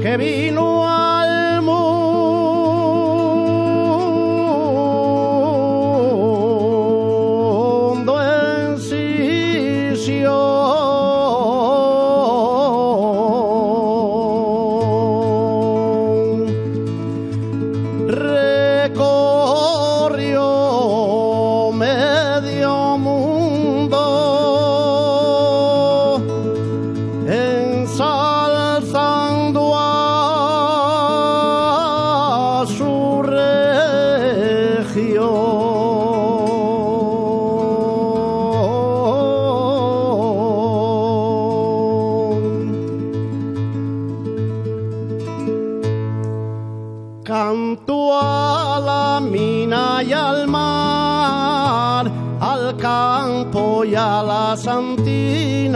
Que vino al mundo en Sisión, recorrió medio mundo ensalzando a su región. Cantó a la mina y al mar, al campo y a la santina.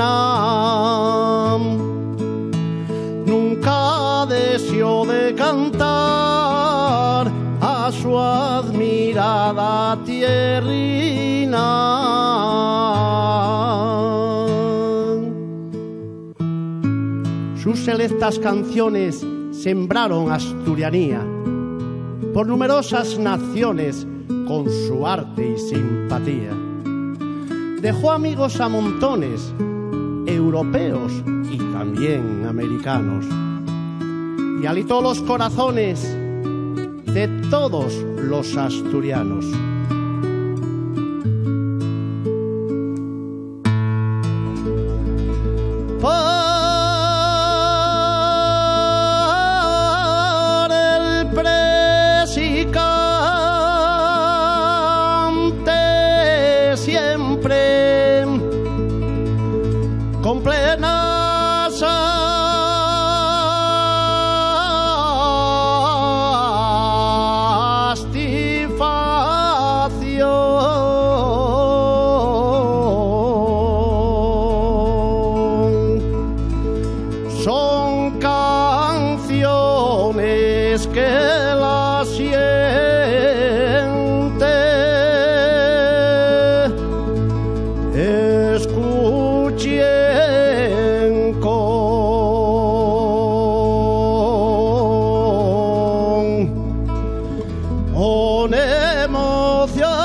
Nunca deseó de cantar a su admirada tierrina. Sus selectas canciones sembraron asturianía por numerosas naciones con su arte y simpatía. Dejó amigos a montones, europeos y también americanos, y alitó los corazones de todos los asturianos. Siempre con plena satisfacción. Son canciones que la escuchen con emoción.